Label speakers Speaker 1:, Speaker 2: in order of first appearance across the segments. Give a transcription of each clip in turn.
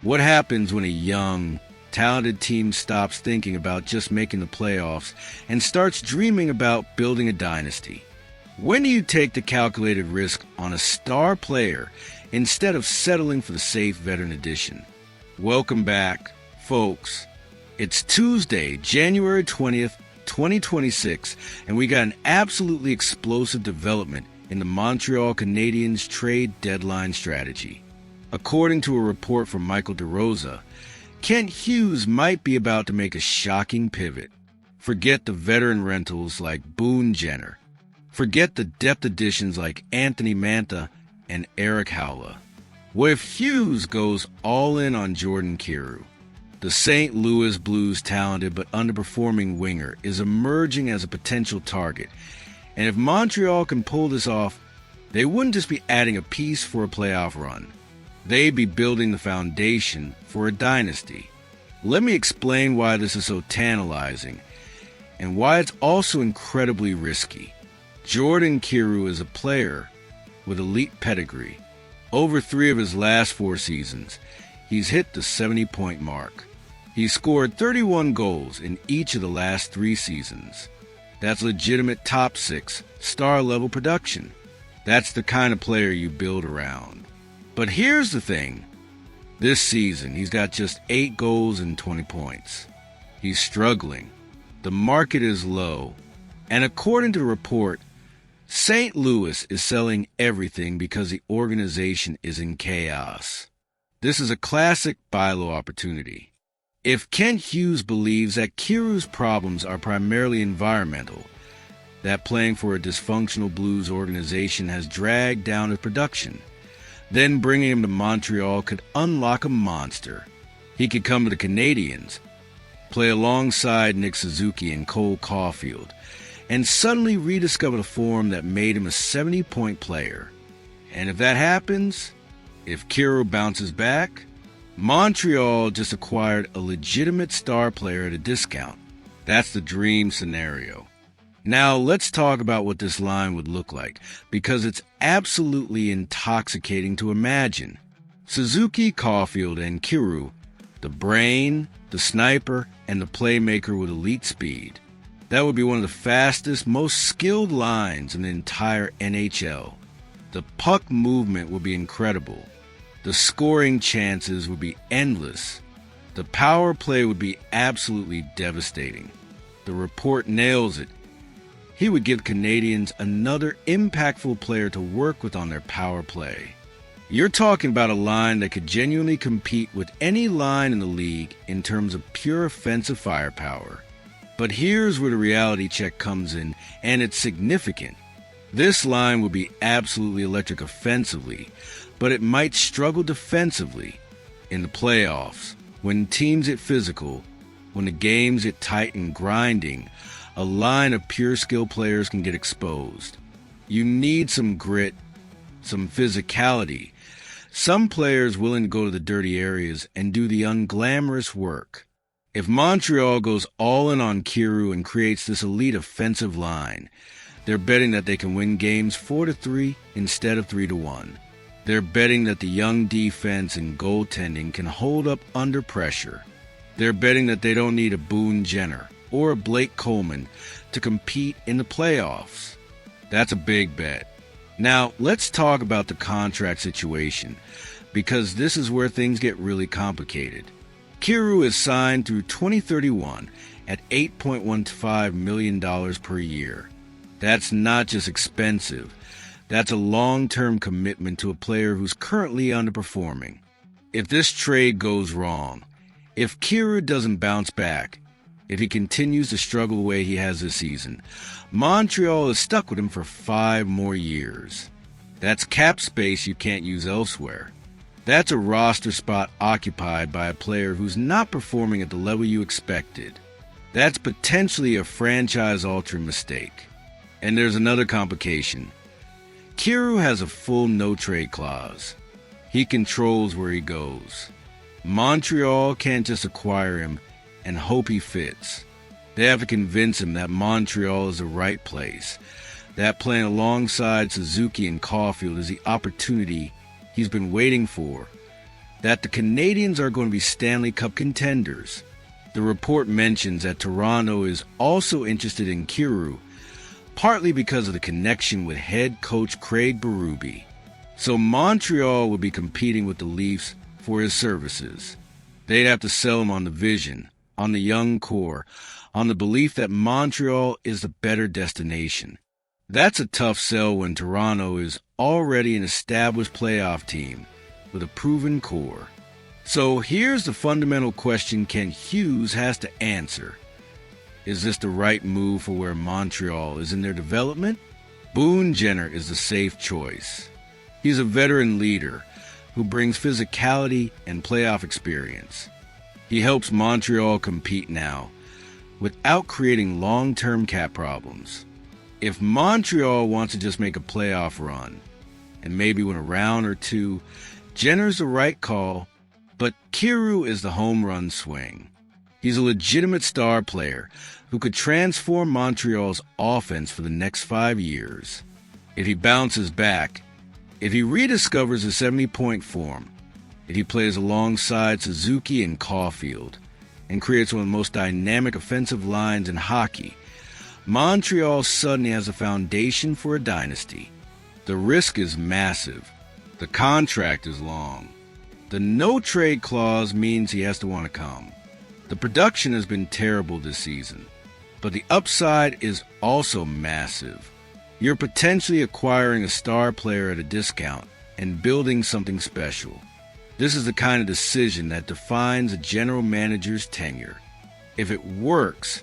Speaker 1: What happens when a young, talented team stops thinking about just making the playoffs and starts dreaming about building a dynasty? When do you take the calculated risk on a star player instead of settling for the safe veteran addition? Welcome back, folks. It's Tuesday, January 20th, 2026, and we got an absolutely explosive development in the Montreal Canadiens trade deadline strategy. According to a report from Michael DeRosa, Kent Hughes might be about to make a shocking pivot. Forget the veteran rentals like Boone Jenner. Forget the depth additions like Anthony Mantha and Eric Howla. What if Hughes goes all in on Jordan Kyrou? The St. Louis Blues talented but underperforming winger is emerging as a potential target. And if Montreal can pull this off, they wouldn't just be adding a piece for a playoff run. They'd be building the foundation for a dynasty. Let me explain why this is so tantalizing and why it's also incredibly risky. Jordan Kyrou is a player with elite pedigree. Over 3 of his last 4 seasons, he's hit the 70-point mark. He's scored 31 goals in each of the last 3 seasons. That's legitimate top 6 star-level production. That's the kind of player you build around. But here's the thing. This season, he's got just 8 goals and 20 points. He's struggling. The market is low. And according to the report, St. Louis is selling everything because the organization is in chaos. This is a classic buy low opportunity. If Kent Hughes believes that Kyrou's problems are primarily environmental, that playing for a dysfunctional Blues organization has dragged down his production, then bringing him to Montreal could unlock a monster. He could come to the Canadiens, play alongside Nick Suzuki and Cole Caulfield, and suddenly rediscover the form that made him a 70-point player. And if that happens, if Kyrou bounces back, Montreal just acquired a legitimate star player at a discount. That's the dream scenario. Now let's talk about what this line would look like, because it's absolutely intoxicating to imagine. Suzuki, Caulfield, and Kyrou, the brain, the sniper, and the playmaker with elite speed. That would be one of the fastest, most skilled lines in the entire NHL. The puck movement would be incredible. The scoring chances would be endless. The power play would be absolutely devastating. The report nails it. He would give Canadiens another impactful player to work with on their power play. You're talking about a line that could genuinely compete with any line in the league in terms of pure offensive firepower. But here's where the reality check comes in, and it's significant. This line would be absolutely electric offensively, but it might struggle defensively. In the playoffs, when teams get physical, when the games get tight and grinding, a line of pure skill players can get exposed. You need some grit, some physicality, some players willing to go to the dirty areas and do the unglamorous work. If Montreal goes all in on Kyrou and creates this elite offensive line, they're betting that they can win games 4-3 instead of 3-1. They're betting that the young defense and goaltending can hold up under pressure. They're betting that they don't need a Boone Jenner or a Blake Coleman to compete in the playoffs. That's a big bet. Now, let's talk about the contract situation, because this is where things get really complicated. Kyrou is signed through 2031 at $8.15 million per year. That's not just expensive. That's a long-term commitment to a player who's currently underperforming. If this trade goes wrong, if Kyrou doesn't bounce back, if he continues to struggle the way he has this season, Montreal is stuck with him for 5 more years. That's cap space you can't use elsewhere. That's a roster spot occupied by a player who's not performing at the level you expected. That's potentially a franchise-altering mistake. And there's another complication. Kyrou has a full no-trade clause. He controls where he goes. Montreal can't just acquire him and hope he fits. They have to convince him that Montreal is the right place, that playing alongside Suzuki and Caulfield is the opportunity he's been waiting for, that the Canadiens are going to be Stanley Cup contenders. The report mentions that Toronto is also interested in Kyrou, partly because of the connection with head coach Craig Berube. So Montreal will be competing with the Leafs for his services. They'd have to sell him on the vision, on the young core, on the belief that Montreal is the better destination. That's a tough sell when Toronto is already an established playoff team with a proven core. So here's the fundamental question Kent Hughes has to answer. Is this the right move for where Montreal is in their development? Boone Jenner is the safe choice. He's a veteran leader who brings physicality and playoff experience. He helps Montreal compete now without creating long-term cap problems. If Montreal wants to just make a playoff run and maybe win a round or two, Jenner's the right call, but Kyrou is the home run swing. He's a legitimate star player who could transform Montreal's offense for the next 5 years. If he bounces back, if he rediscovers his 70-point form, if he plays alongside Suzuki and Caulfield, and creates one of the most dynamic offensive lines in hockey, Montreal suddenly has a foundation for a dynasty. The risk is massive. The contract is long. The no-trade clause means he has to want to come. The production has been terrible this season, but the upside is also massive. You're potentially acquiring a star player at a discount and building something special. This is the kind of decision that defines a general manager's tenure. If it works,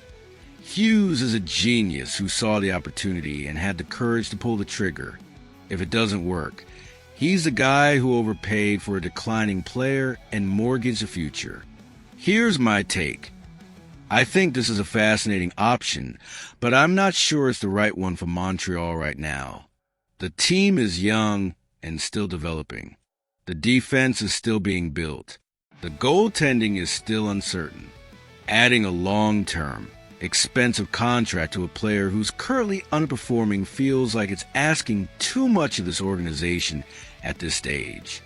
Speaker 1: Hughes is a genius who saw the opportunity and had the courage to pull the trigger. If it doesn't work, he's the guy who overpaid for a declining player and mortgaged the future. Here's my take. I think this is a fascinating option, but I'm not sure it's the right one for Montreal right now. The team is young and still developing. The defense is still being built. The goaltending is still uncertain. Adding a long-term, expensive contract to a player who's currently underperforming feels like it's asking too much of this organization at this stage.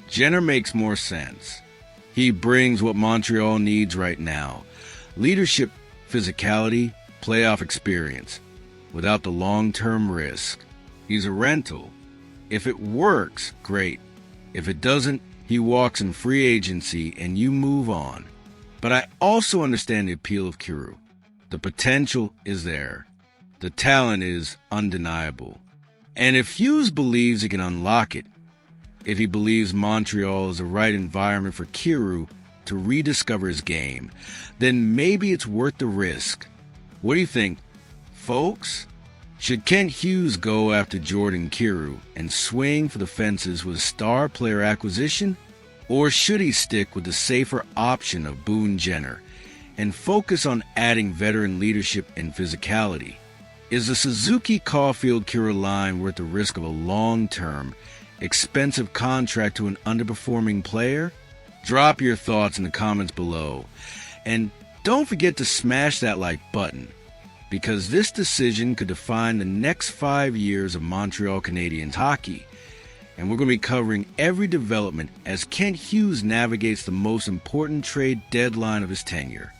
Speaker 1: Jenner makes more sense. He brings what Montreal needs right now: leadership, physicality, playoff experience, without the long-term risk. He's a rental. If it works, great. If it doesn't, he walks in free agency and you move on. But I also understand the appeal of Kyrou. The potential is there. The talent is undeniable. And if Hughes believes he can unlock it, if he believes Montreal is the right environment for Kyrou to rediscover his game, then maybe it's worth the risk. What do you think, folks? Should Kent Hughes go after Jordan Kyrou and swing for the fences with a star player acquisition? Or should he stick with the safer option of Boone Jenner and focus on adding veteran leadership and physicality? Is the Suzuki-Caulfield-Kyrou line worth the risk of a long-term, expensive contract to an underperforming player? Drop your thoughts in the comments below. And don't forget to smash that like button, because this decision could define the next 5 years of Montreal Canadiens hockey. And we're going to be covering every development as Kent Hughes navigates the most important trade deadline of his tenure.